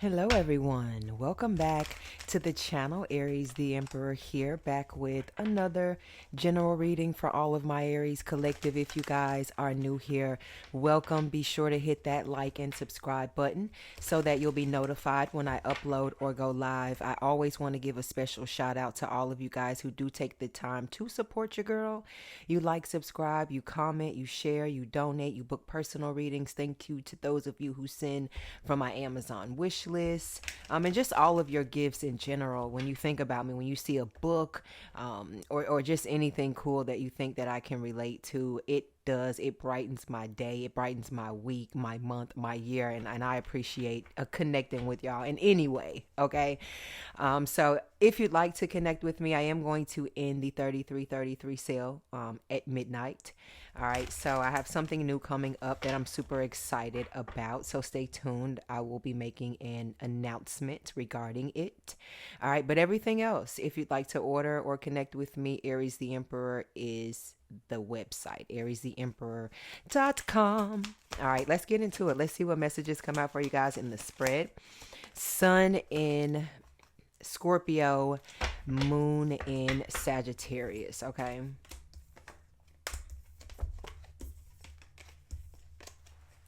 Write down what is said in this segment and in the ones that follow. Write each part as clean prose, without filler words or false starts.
Hello everyone, welcome back to the channel. Aries the Emperor here, back with another general reading for all of my Aries collective. If you guys are new here, welcome. Be sure to hit that like and subscribe button so that you'll be notified when I upload or go live. I always want to give a special shout out to all of you guys who do take the time to support your girl. You like, subscribe, you comment, you share, you donate, you book personal readings. Thank you to those of you who send from my Amazon wish list, and just all of your gifts in general. When you think about me, when you see a book, or just anything cool that you think that I can relate to, it brightens my day, it brightens my week, my month, my year, and I appreciate connecting with y'all in any way. Okay, so if you'd like to connect with me, I am going to end the 3333 sale at midnight. All right, so I have something new coming up that I'm super excited about, so stay tuned. I will be making an announcement regarding it. All right, but everything else, if you'd like to order or connect with me, Aries the Emperor is the website, ariestheemperor.com. All right, let's get into it. Let's see what messages come out for you guys in the spread. Sun in Scorpio, moon in Sagittarius. Okay,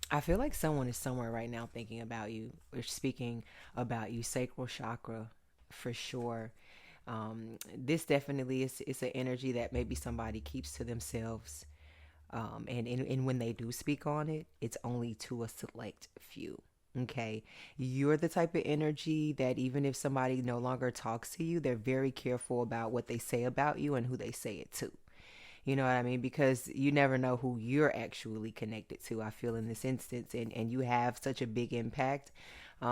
I feel like someone is somewhere right now thinking about you or speaking about you. Sacral chakra, for sure. This definitely is an energy that maybe somebody keeps to themselves. And when they do speak on it, it's only to a select few. Okay. You're the type of energy that even if somebody no longer talks to you, they're very careful about what they say about you and who they say it to. You know what I mean? Because you never know who you're actually connected to, I feel, in this instance. And you have such a big impact,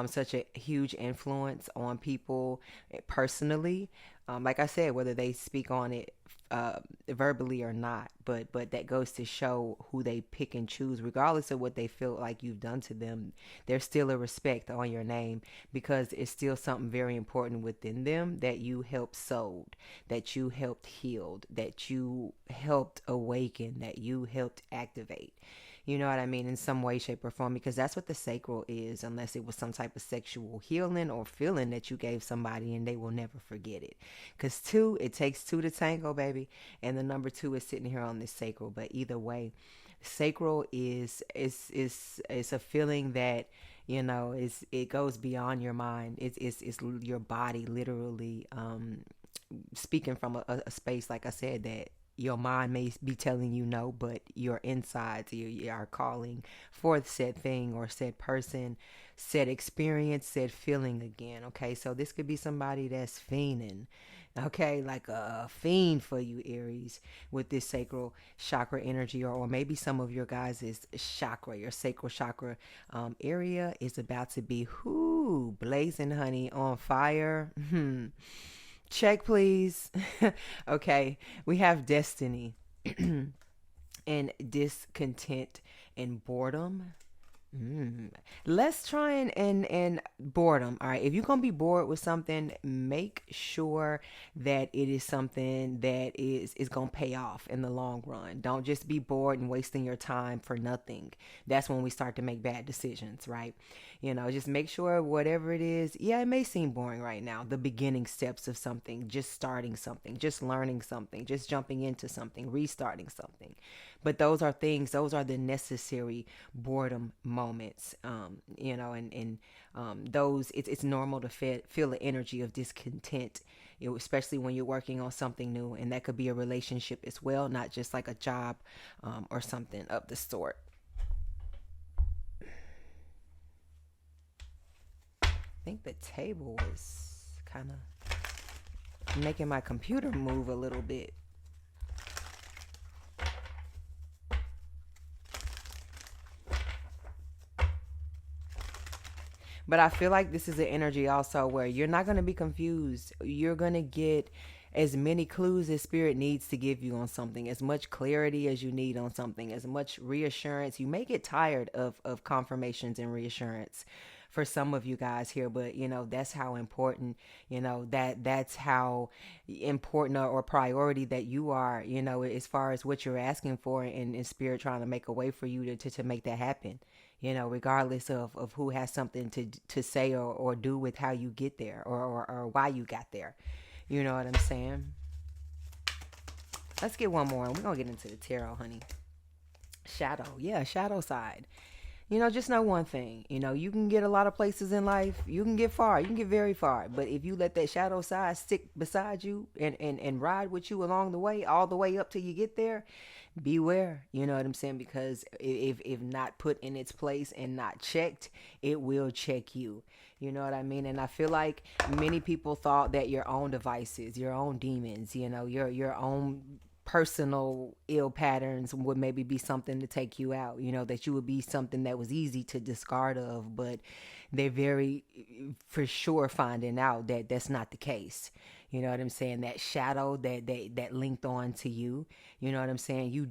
such a huge influence on people personally. Like I said, whether they speak on it verbally or not, but that goes to show who they pick and choose, regardless of what they feel like you've done to them. There's still a respect on your name because it's still something very important within them that you helped sold, that you helped healed, that you helped awaken, that you helped activate. You know what I mean? In some way, shape, or form, because that's what the sacral is, unless it was some type of sexual healing or feeling that you gave somebody and they will never forget it. Because it takes two to tango, baby. And the number two is sitting here on this sacral. But either way, sacral is a feeling that, it goes beyond your mind. It's your body literally, speaking from a space, like I said, that your mind may be telling you no, but your insides, you are calling for said thing or said person, said experience, said feeling again. Okay, so this could be somebody that's fiending, okay, like a fiend for you, Aries, with this sacral chakra energy, or maybe some of your guys' chakra, your sacral chakra area is about to be blazing, honey, on fire. Check, please. Okay, we have destiny and discontent and boredom. Let's try and boredom. All right, if you're gonna be bored with something, make sure that it is something that is gonna pay off in the long run. Don't just be bored and wasting your time for nothing. That's when we start to make bad decisions, right? Just make sure whatever it is, yeah, it may seem boring right now. The beginning steps of something, just starting something, just learning something, just jumping into something, restarting something. But those are things, those are the necessary boredom moments, and those, it's normal to feel the energy of discontent, especially when you're working on something new. And that could be a relationship as well, not just like a job or something of the sort. I think the table is kind of making my computer move a little bit. But I feel like this is an energy also where you're not going to be confused. You're going to get as many clues as spirit needs to give you on something, as much clarity as you need on something, as much reassurance. You may get tired of confirmations and reassurance for some of you guys here, but that's how important, that's how important or priority that you are, as far as what you're asking for, and spirit trying to make a way for you to make that happen. regardless of who has something to say or do with how you get there, or why you got there. You know what I'm saying? Let's get one more and we're going to get into the tarot, honey. Shadow. Yeah, shadow side. Just know one thing. You can get a lot of places in life. You can get far. You can get very far. But if you let that shadow side stick beside you and ride with you along the way, all the way up till you get there, beware. You know what I'm saying? Because if not put in its place and not checked, it will check you. You know what I mean? And I feel like many people thought that your own devices, your own demons, your own personal ill patterns would maybe be something to take you out, that you would be something that was easy to discard of, but they're very for sure finding out that that's not the case. You know what I'm saying? That shadow that linked on to you, you know what I'm saying? You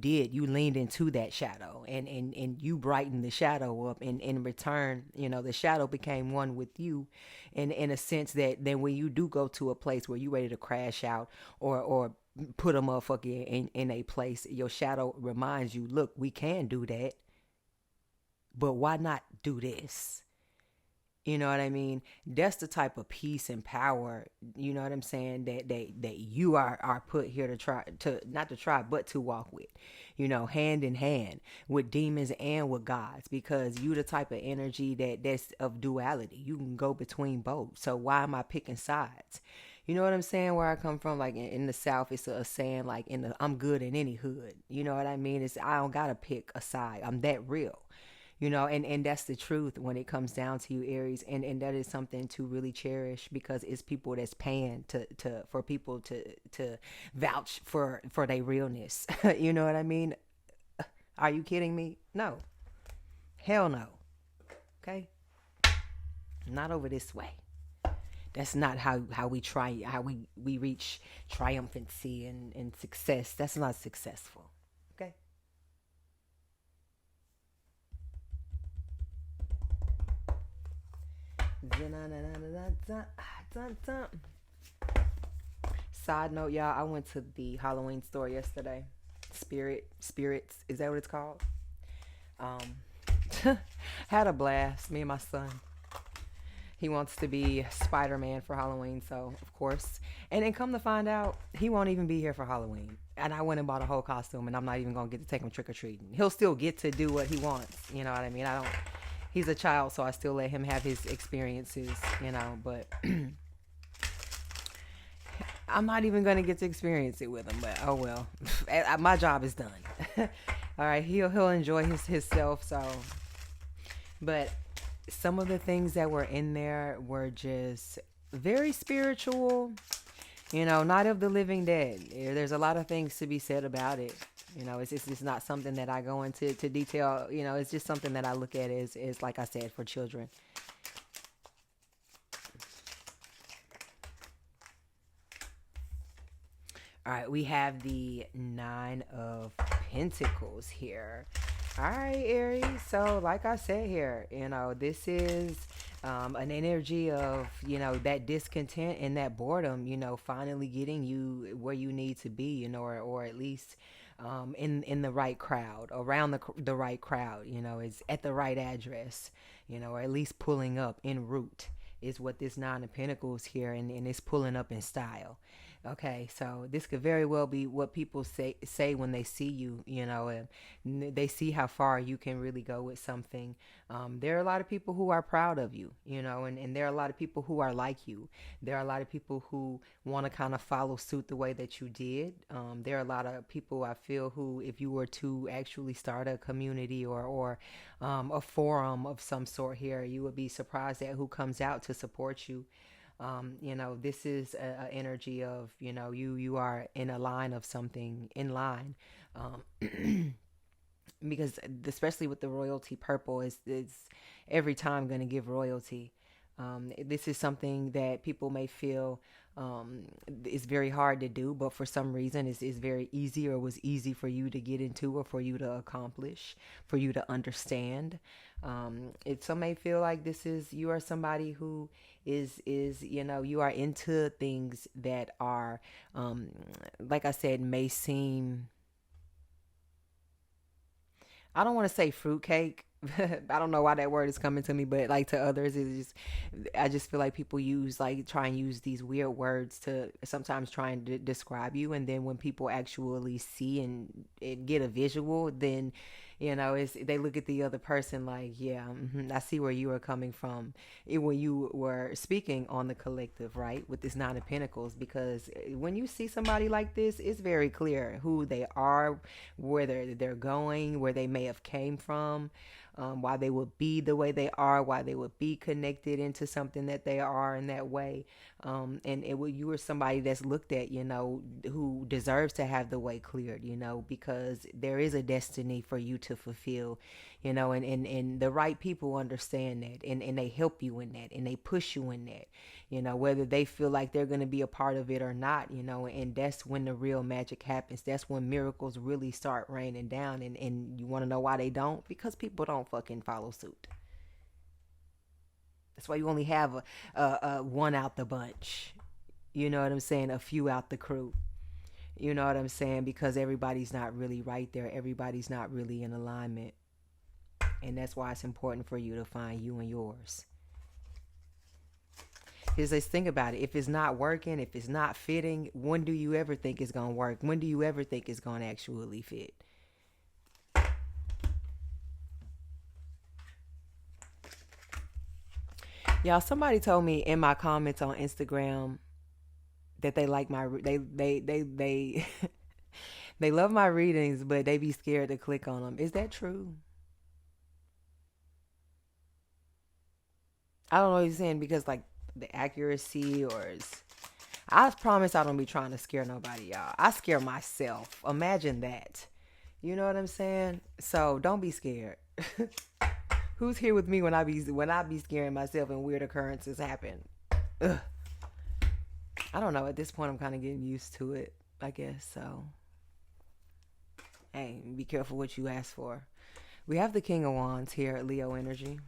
leaned into that shadow and you brightened the shadow up, and in return, the shadow became one with you, in a sense that then when you do go to a place where you're ready to crash out or put a motherfucker in a place, your shadow reminds you, look, we can do that, but why not do this? You know what I mean? That's the type of peace and power, you know what I'm saying, that you are put here to try to, not to try, but to walk with, hand in hand with demons and with gods, because you the type of energy that's of duality. You can go between both. So why am I picking sides? You know what I'm saying? Where I come from, like in the South, it's a saying like I'm good in any hood. You know what I mean? I don't gotta pick a side. I'm that real. And that's the truth when it comes down to you, Aries, and that is something to really cherish, because it's people that's paying for people to vouch for their realness. You know what I mean? Are you kidding me? No, hell no. Okay, not over this way. That's not how we try, how we reach triumphancy and success. That's not successful. Okay. Side note, y'all, I went to the Halloween store yesterday. Spirits, is that what it's called? Had a blast, me and my son. He wants to be Spider-Man for Halloween, so of course. And then come to find out, he won't even be here for Halloween. And I went and bought a whole costume, and I'm not even going to get to take him trick-or-treating. He'll still get to do what he wants, you know what I mean? He's a child, so I still let him have his experiences, but I'm not even going to get to experience it with him, but oh well. My job is done. All right, he'll enjoy himself, so. But some of the things that were in there were just very spiritual, not of the living dead. There's a lot of things to be said about it. It's not something that I go into detail. It's just something that I look at as like I said, for children. All right, we have the Nine of Pentacles here. All right, Aries. So, like I said here, this is an energy of, that discontent and that boredom, finally getting you where you need to be, or at least in the right crowd, around the right crowd, is at the right address, or at least pulling up en route is what this Nine of Pentacles here, and it's pulling up in style. Okay, so this could very well be what people say when they see you, and they see how far you can really go with something. There are a lot of people who are proud of you, and there are a lot of people who are like you. There are a lot of people who want to kind of follow suit the way that you did. There are a lot of people, I feel, who, if you were to actually start a community or a forum of some sort here, you would be surprised at who comes out to support you. This is a energy of, you are in a line of something, in line. Because especially with the royalty purple, it's every time going to give royalty. This is something that people may feel is very hard to do, but for some reason it's very easy, or was easy for you to get into, or for you to accomplish, for you to understand. Some may feel like you are somebody who is you are into things that are, like I said, may seem, I don't want to say fruitcake, I don't know why that word is coming to me, but like to others, it's just, I just feel like people use, like, try and use these weird words to sometimes try and describe you. And then when people actually see and get a visual, then, it's, they look at the other person like, yeah, I see where you are coming from when you were speaking on the collective, right? With this Nine of Pentacles, because when you see somebody like this, it's very clear who they are, where they're going, where they may have came from, why they would be the way they are, why they would be connected into something that they are in that way. You are somebody that's looked at, who deserves to have the way cleared, because there is a destiny for you to fulfill, and the right people understand that, and they help you in that, and they push you in that, whether they feel like they're going to be a part of it or not, and that's when the real magic happens. That's when miracles really start raining down. And you want to know why they don't? Because people don't fucking follow suit. That's why you only have a one out the bunch. You know what I'm saying? A few out the crew. You know what I'm saying? Because everybody's not really right there. Everybody's not really in alignment. And that's why it's important for you to find you and yours. Because let's think about it. If it's not working, if it's not fitting, when do you ever think it's going to work? When do you ever think it's going to actually fit? Y'all, somebody told me in my comments on Instagram that they like my they they love my readings, but they be scared to click on them. Is that true? I don't know what you're saying, because like the accuracy, or is, I promise I don't be trying to scare nobody, y'all. I scare myself. Imagine that. You know what I'm saying? So don't be scared. Who's here with me when I be scaring myself and weird occurrences happen? Ugh. I don't know. At this point, I'm kind of getting used to it, I guess. So, hey, be careful what you ask for. We have the King of Wands here at Leo Energy.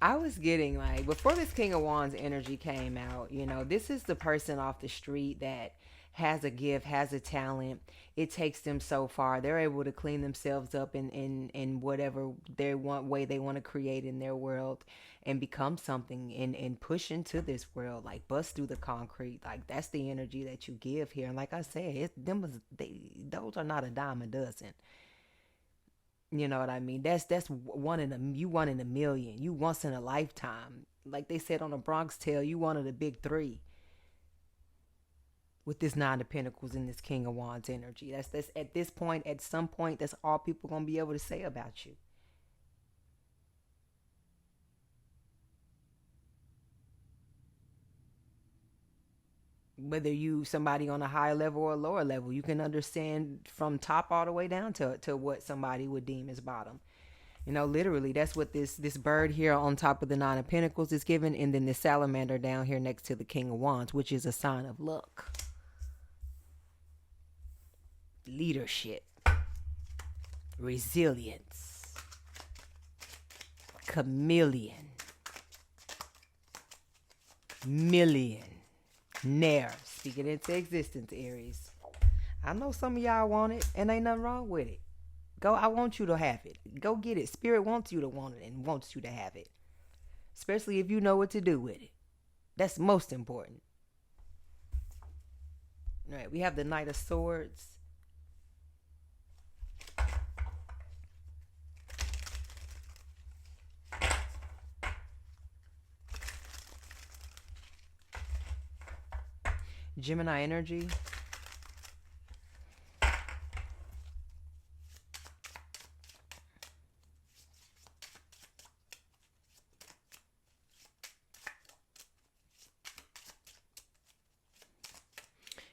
I was getting, like, before this King of Wands energy came out, this is the person off the street that has a gift, has a talent. It takes them so far. They're able to clean themselves up in whatever way they want to create in their world, and become something, and push into this world, like bust through the concrete. Like, that's the energy that you give here. And like I said, those are not a dime a dozen. You know what I mean? That's one in a million. You once in a lifetime. Like they said on the Bronx Tale, you one of the big three. With this Nine of Pentacles and this King of Wands energy. That's at this point, at some point, that's all people gonna be able to say about you. Whether you somebody on a higher level or a lower level, you can understand from top all the way down to what somebody would deem as bottom. Literally, that's what this bird here on top of the Nine of Pentacles is given, and then the salamander down here next to the King of Wands, which is a sign of luck, leadership, resilience, chameleon, millionaire. Speaking into existence, Aries. I know some of y'all want it, and ain't nothing wrong with it. Go, I want you to have it. Go get it. Spirit wants you to want it and wants you to have it. Especially if you know what to do with it. That's most important. All right, we have the Knight of Swords. Gemini energy.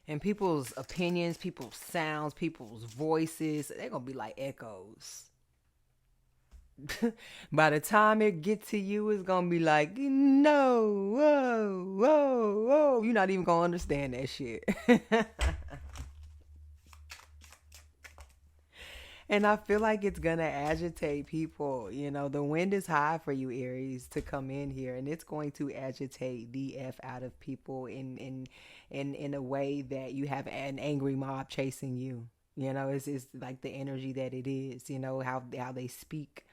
And people's opinions, people's sounds, people's voices, they're going to be like echoes. By the time it gets to you, it's going to be like, no, whoa, whoa, whoa. You're not even going to understand that shit. And I feel like it's gonna agitate people. You know, the wind is high for you, Aries, to come in here, and it's going to agitate the f out of people in a way that you have an angry mob chasing you. You know, it's like the energy that it is. You know how they speak.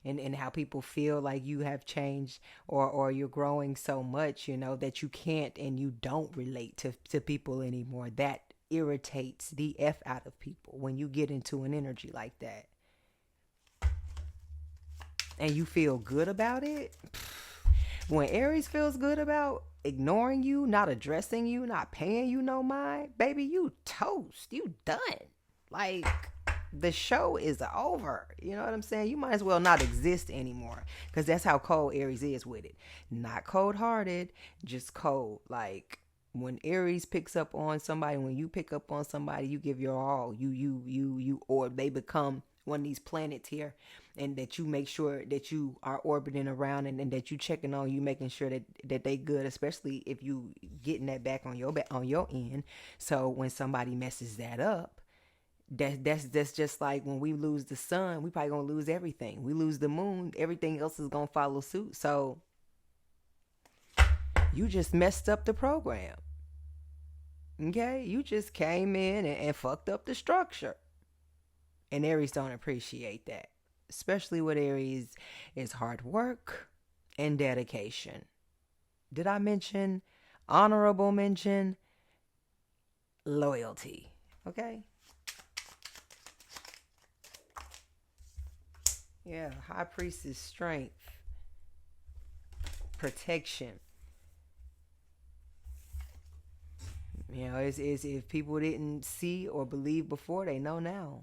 And how people feel like you have changed, or you're growing so much, you know, that you can't and you don't relate to people anymore. That irritates the F out of people when you get into an energy like that. And you feel good about it. When Aries feels good about ignoring you, not addressing you, not paying you no mind, baby, you toast. You done. Like, the show is over. You know what I'm saying? You might as well not exist anymore, because that's how cold Aries is with it. Not cold hearted, just cold. Like, when Aries picks up on somebody, when you pick up on somebody, you give your all. Or they become one of these planets here, and that you make sure that you are orbiting around, and that you checking on, you making sure that they good, especially if you getting that back on your end. So when somebody messes that up, that's just like when we lose the sun, we probably gonna lose everything. We lose the moon, everything else is gonna follow suit. So you just messed up the program. Okay, you just came in and fucked up the structure. And Aries don't appreciate that. Especially with Aries is hard work and dedication. Did I mention honorable mention loyalty? Okay. Yeah, High Priestess strength, protection. You know, it's if people didn't see or believe before, they know now.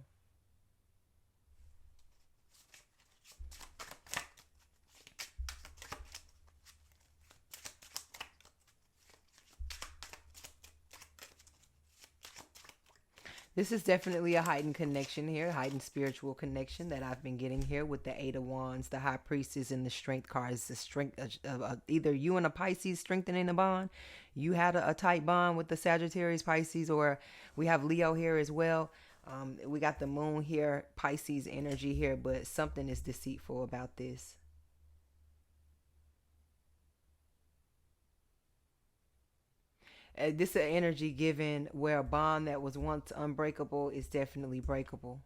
This is definitely a heightened connection here, heightened spiritual connection that I've been getting here with the Eight of Wands, the High Priestess, and the Strength cards. The strength of either you and a Pisces strengthening a bond. You had a tight bond with the Sagittarius, Pisces, or we have Leo here as well. We got the Moon here, Pisces energy here, but something is deceitful about this. This is an energy given where a bond that was once unbreakable is definitely breakable.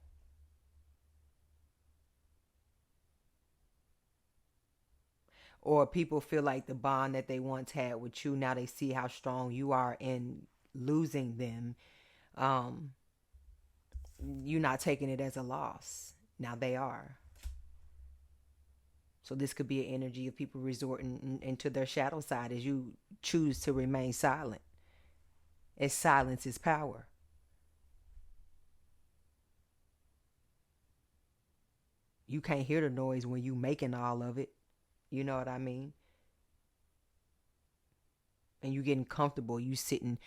Or people feel like the bond that they once had with you, now they see how strong you are in losing them. um you're not taking it as a loss. Now they are. So this could be an energy of people resorting into their shadow side as you choose to remain silent, as silence is power. You can't hear the noise when you making all of it. You know what I mean? And you getting comfortable, you sitting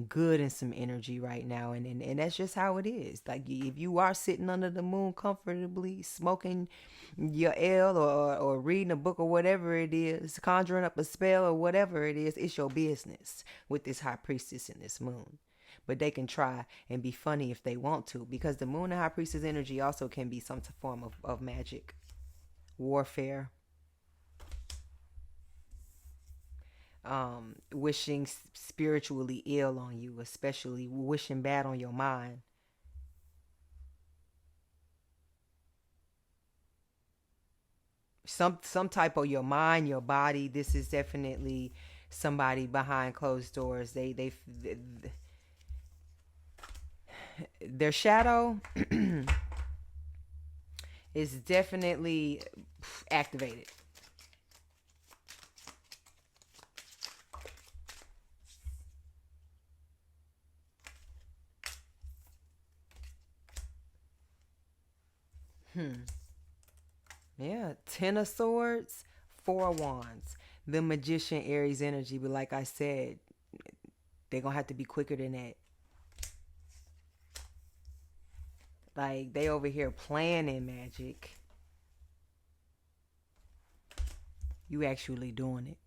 good in some energy right now, and that's just how it is. Like, if you are sitting under the moon comfortably, smoking your L, or reading a book, or whatever it is, conjuring up a spell, or whatever it is, it's your business with this High Priestess and this moon. But they can try and be funny if they want to, because the moon and High Priestess energy also can be some form of magic, warfare, wishing spiritually ill on you, especially wishing bad on your mind. Some type of your mind, your body. This is definitely somebody behind closed doors. Their shadow is definitely activated. Yeah, Ten of Swords, Four of Wands. The Magician Aries energy, but like I said, they're gonna have to be quicker than that. Like, they over here planning magic. You actually doing it.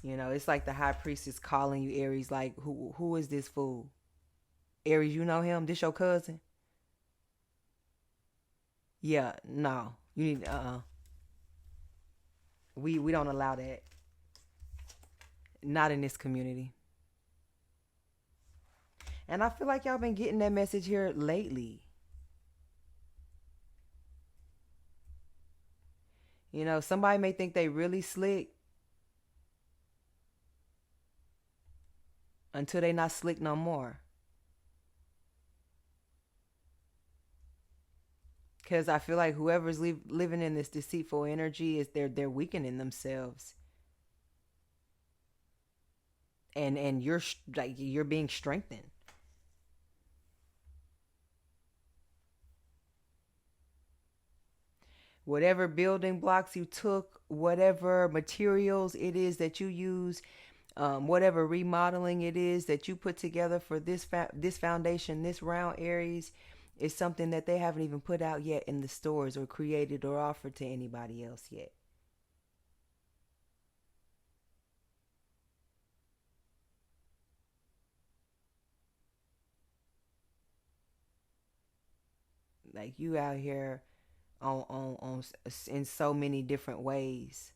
You know, it's like the High Priestess calling you, Aries, like, who is this fool? Aries, you know him? This your cousin? Yeah, no. You need we don't allow that. Not in this community. And I feel like y'all been getting that message here lately. You know, somebody may think they really slick until they not slick no more. Cause I feel like whoever's living in this deceitful energy is they're weakening themselves, and you're like you're being strengthened. Whatever building blocks you took, whatever materials it is that you use, whatever remodeling it is that you put together for this foundation, this round Aries, is something that they haven't even put out yet in the stores or created or offered to anybody else yet. Like you out here on in so many different ways,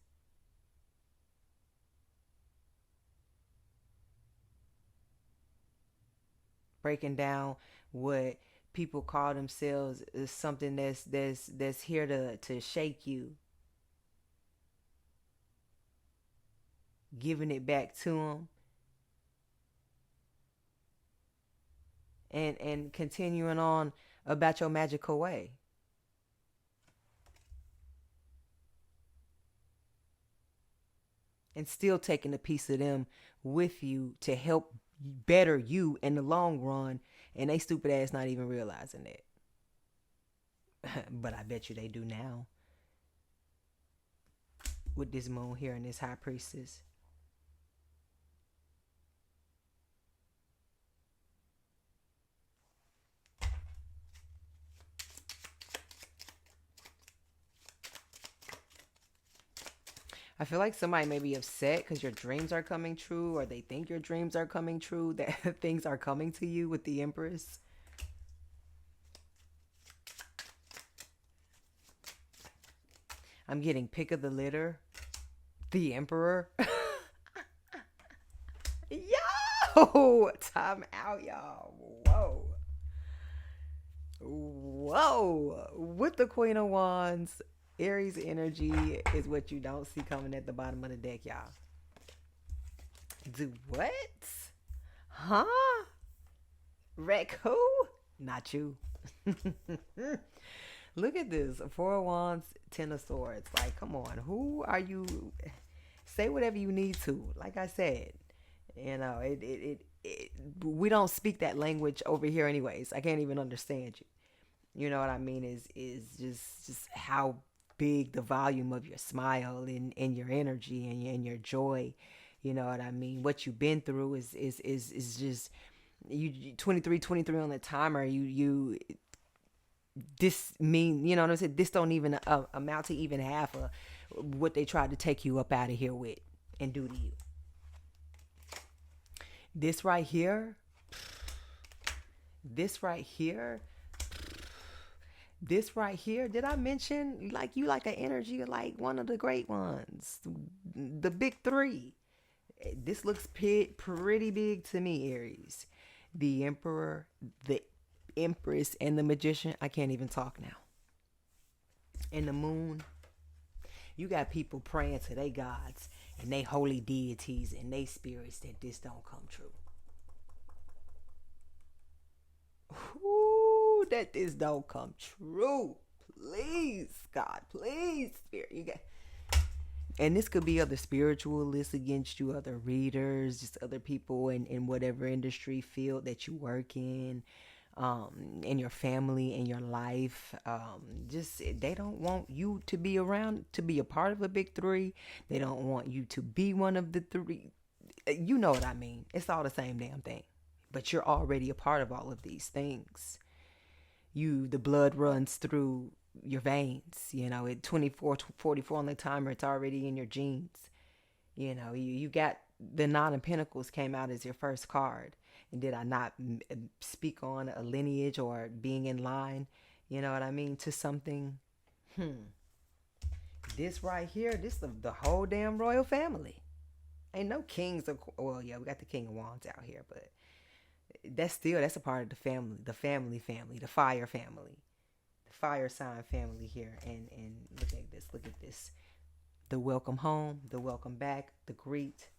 breaking down what people call themselves is something that's here to shake you, giving it back to them, and continuing on about your magical way, and still taking a piece of them with you to help better you in the long run, and they stupid ass not even realizing that. But I bet you they do now with this moon here and this high priestess. I feel like somebody may be upset because your dreams are coming true, or they think your dreams are coming true, that things are coming to you with the Empress. I'm getting pick of the litter, the Emperor. Yo, time out, y'all. Whoa. Whoa. With the Queen of Wands, Aries energy is what you don't see coming at the bottom of the deck, y'all. Do what? Huh? Wreck who? Not you. Look at this. Four of Wands, Ten of Swords. Like, come on. Who are you? Say whatever you need to. Like I said, you know, we don't speak that language over here anyways. I can't even understand you. You know what I mean? Is just how big the volume of your smile and your energy and your joy. You know what I mean? What you've been through is just you 23 on the timer. You this mean, you know what I'm saying? This don't even amount to even half of what they tried to take you up out of here with and do to you. This right here, this right here, this right here. Did I mention like you like an energy like one of the great ones, the big three? This looks pretty big to me, Aries. The Emperor, the Empress, and the Magician. I can't even talk now. And the Moon. You got people praying to their gods and they holy deities and they spirits that this don't come true. Ooh, that this don't come true. Please, God, please, Spirit. You got, and this could be other spiritualists against you, other readers, just other people in whatever industry field that you work in your family, in your life. Just they don't want you to be around, to be a part of a big three. They don't want you to be one of the three. You know what I mean? It's all the same damn thing. But you're already a part of all of these things. The blood runs through your veins. You know, at 24, 44 on the timer, it's already in your genes. You know, you got the Nine of Pentacles came out as your first card. And did I not speak on a lineage or being in line? You know what I mean? To something. This right here, this the whole damn royal family. Ain't no kings of, well, yeah, we got the king of wands out here, but that's a part of the family, the fire family, the fire sign family here. And look at this, the welcome home, the welcome back, the greet.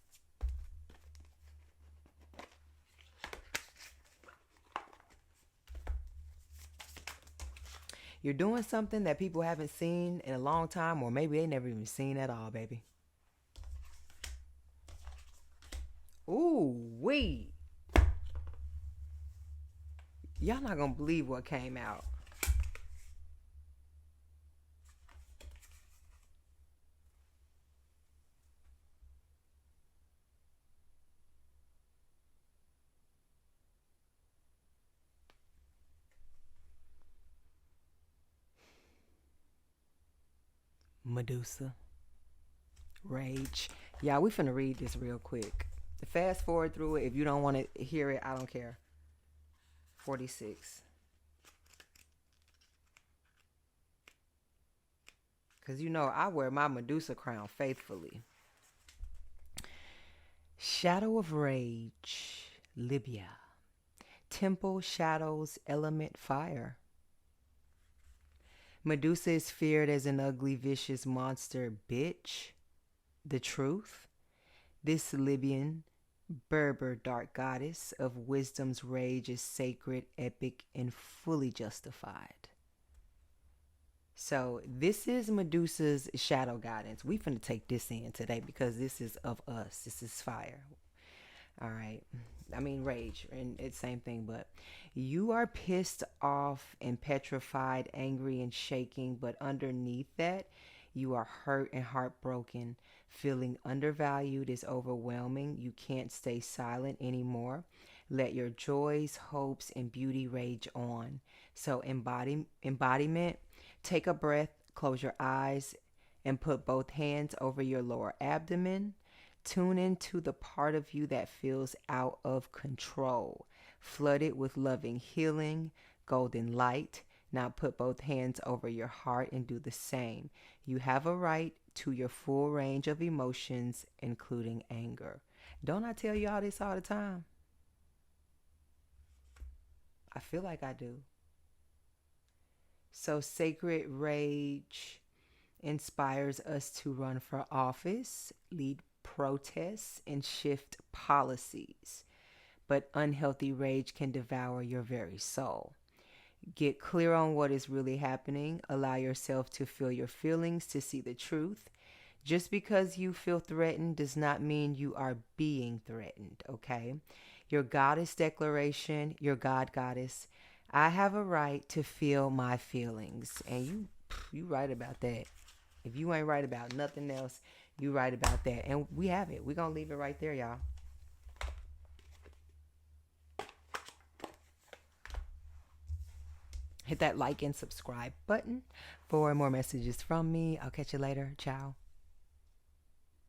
You're doing something that people haven't seen in a long time, or maybe they never even seen at all, baby. Ooh, wee. Y'all not gonna believe what came out. Medusa. Rage. Yeah, we finna read this real quick. Fast forward through it. If you don't want to hear it, I don't care. 46. Because you know, I wear my Medusa crown faithfully. Shadow of Rage. Libya. Temple shadows element fire. Medusa is feared as an ugly, vicious monster bitch. The truth? This Libyan, Berber dark goddess of wisdom's rage is sacred, epic, and fully justified. So this is Medusa's shadow guidance. We finna take this in today because this is of us. This is fire. All right. I mean, rage, and it's same thing, but you are pissed off and petrified, angry and shaking, but underneath that, you are hurt and heartbroken. Feeling undervalued is overwhelming. You can't stay silent anymore. Let your joys, hopes, and beauty rage on. So embodiment, take a breath, close your eyes, and put both hands over your lower abdomen. Tune into the part of you that feels out of control. Flood it with loving healing, golden light. Now put both hands over your heart and do the same. You have a right to your full range of emotions, including anger. Don't I tell you all this all the time? I feel like I do. So sacred rage inspires us to run for office, lead protests, and shift policies. But unhealthy rage can devour your very soul. Get clear on what is really happening. Allow yourself to feel your feelings, to see the truth. Just because you feel threatened does not mean you are being threatened, okay? Your goddess declaration, your God goddess, I have a right to feel my feelings. And you right about that. If you ain't right about nothing else, you right about that. And we have it. We're going to leave it right there, y'all. Hit that like and subscribe button for more messages from me. I'll catch you later. Ciao.